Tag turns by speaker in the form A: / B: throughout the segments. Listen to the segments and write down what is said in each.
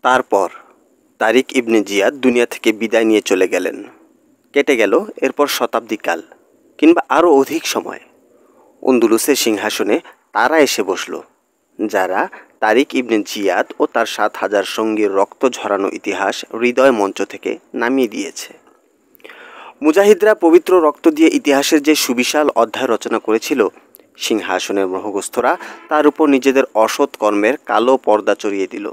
A: তারপর তারিক ইবনে জিয়াদ দুনিয়া থেকে বিদায় নিয়ে চলে গেলেন। কেটে গেল এরপর শতাব্দীকাল কিংবা আরও অধিক সময়। আন্দলুসের সিংহাসনে তারা এসে বসল যারা তারিক ইবনে জিয়াদ ও তার ৭,০০০ সঙ্গীর রক্ত ঝরানো ইতিহাস হৃদয় মঞ্চ থেকে নামিয়ে দিয়েছে। মুজাহিদরা পবিত্র রক্ত দিয়ে ইতিহাসের যে সুবিশাল অধ্যায় রচনা করেছিল, সিংহাসনের মোহগ্রস্তরা তার উপর নিজেদের অসৎ কর্মের কালো পর্দা চড়িয়ে দিল।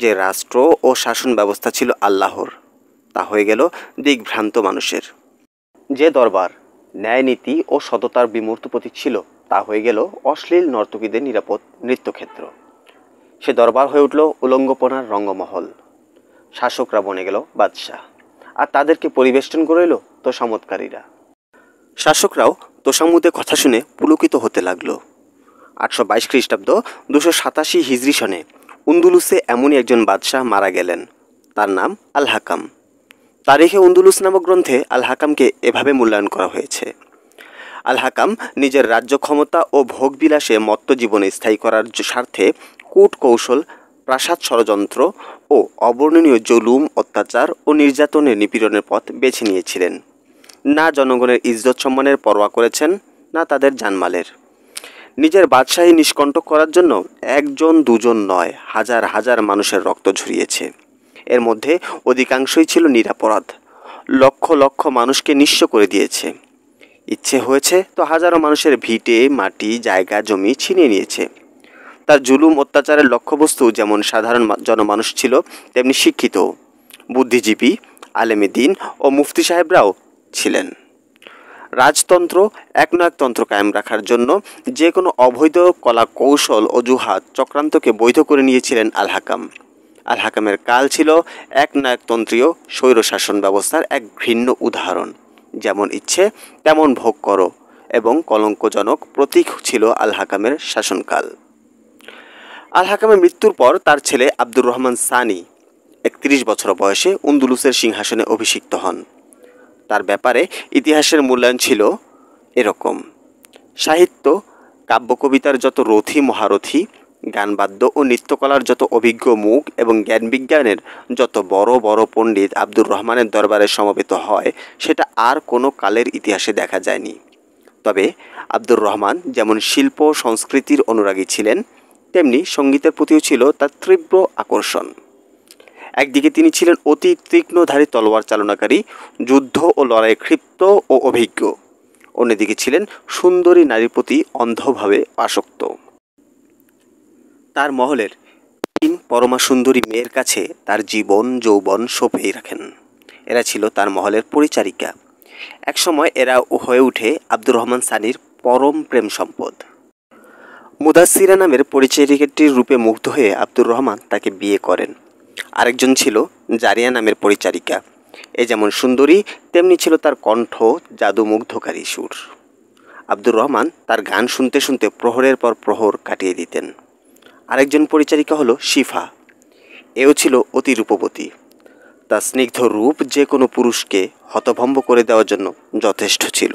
A: যে রাষ্ট্র ও শাসন ব্যবস্থা ছিল আল্লাহর, তা হয়ে গেল দিগ্ভ্রান্ত মানুষের। যে দরবার ন্যায়নীতি ও সততার বিমূর্ত প্রতীক ছিল, তা হয়ে গেল অশ্লীল নর্তকীদের নিরাপদ নৃত্যক্ষেত্র। সে দরবার হয়ে উঠল উলঙ্গপনার রঙ্গমহল। শাসকরা বনে গেল বাদশাহ, আর তাদেরকে পরিবেষ্টন করে এলো তোষামতকারীরা। শাসকরাও তোষামুদের কথা শুনে পুলকিত হতে লাগল। 822 খ্রিস্টাব্দ 287 হিজরি সনে আন্দলুসে এমনই একজন বাদশাহ মারা গেলেন। তার নাম আল হাকাম। তারিখে আন্দলুস নামক গ্রন্থে আল হাকামকে এভাবে মূল্যায়ন করা হয়েছে: আল হাকাম নিজের রাজ্য ক্ষমতা ও ভোগবিলাসে মত্ত জীবনে স্থায়ী করার স্বার্থে কূট কৌশল, প্রাসাদ ষড়যন্ত্র ও অবর্ণনীয় জুলুম, অত্যাচার ও নির্যাতনের নিপীড়নের পথ বেছে নিয়েছিলেন। না জনগণের ইজ্জত সম্মানের পরোয়া করেছেন, না তাদের জানমালের। নিজের বাদশাহী নিষ্কণ্টক করার জন্য একজন দুজন নয়, হাজার হাজার মানুষের রক্ত ঝরিয়েছে। এর মধ্যে অধিকাংশই ছিল নিরপরাধ। লক্ষ লক্ষ মানুষকে নিঃস্ব করে দিয়েছে। ইচ্ছে হয়েছে তো হাজারো মানুষের ভিটে মাটি, জায়গা, জমি ছিনিয়ে নিয়েছে। তার জুলুম অত্যাচারের লক্ষ্যবস্তু যেমন সাধারণ জনমানুষ ছিল, তেমনি শিক্ষিত, বুদ্ধিজীবী, আলেমে দ্বীন ও মুফতি সাহেবরাও ছিলেন। রাজতন্ত্র, একনায়কতন্ত্র কায়েম রাখার জন্য যে কোনো অবৈধ কলা কৌশল, অজুহাত, চক্রান্তকে বৈধ করে নিয়েছিলেন আল হাকাম। আল হাকামের কাল ছিল একনায়কতন্ত্রীয় স্বৈরশাসন ব্যবস্থার এক ঘৃণ্য উদাহরণ। যেমন ইচ্ছে তেমন ভোগ করো এবং কলঙ্কজনক প্রতীক ছিল আল হাকামের শাসনকাল। আল হাকামের মৃত্যুর পর তার ছেলে আব্দুর রহমান সানি 31 বছর বয়সে আন্দলুসের সিংহাসনে অভিষিক্ত হন। তার ব্যাপারে ইতিহাসের মূল্যায়ন ছিল এরকম: সাহিত্য, কাব্যকবিতার যত রথী মহারথী, গানবাদ্য ও নৃত্যকলার যত অভিজ্ঞ মুখ এবং জ্ঞানবিজ্ঞানের যত বড় বড় পণ্ডিত আব্দুর রহমানের দরবারে সমবেত হয়, সেটা আর কোনো কালের ইতিহাসে দেখা যায়নি। তবে আব্দুর রহমান যেমন শিল্প সংস্কৃতির অনুরাগী ছিলেন, তেমনি সঙ্গীতের প্রতিও ছিল তার তীব্র আকর্ষণ। একদিকে তিনি ছিলেন অতি তীক্ষ্ণধারী তলোয়ার চালনাকারী, যুদ্ধ ও লড়াইয়ে ক্ষিপ্ত ও অভিজ্ঞ। অন্যদিকে ছিলেন সুন্দরী নারীর প্রতি অন্ধভাবে আসক্ত। তার মহলের 3 পরমা সুন্দরী মেয়ের কাছে তার জীবন যৌবন সঁপেই রাখেন। এরা ছিল তার মহলের পরিচারিকা। একসময় এরা হয়ে ওঠে আব্দুর রহমান সানির পরম প্রেম সম্পদ। মুদাসসিরা নামের পরিচারিকাটির রূপে মুগ্ধ হয়ে আব্দুর রহমান তাকে বিয়ে করেন। আরেকজন ছিল জারিয়া নামের পরিচারিকা। এ যেমন সুন্দরী, তেমনি ছিল তার কণ্ঠ জাদুমুগ্ধকারী সুর। আব্দুর রহমান তার গান শুনতে শুনতে প্রহরের পর প্রহর কাটিয়ে দিতেন। আরেকজন পরিচারিকা হলো শিফা। এও ছিল অতি রূপবতী। তার স্নিগ্ধ রূপ যে কোনো পুরুষকে হতভম্ব করে দেওয়ার জন্য যথেষ্ট ছিল।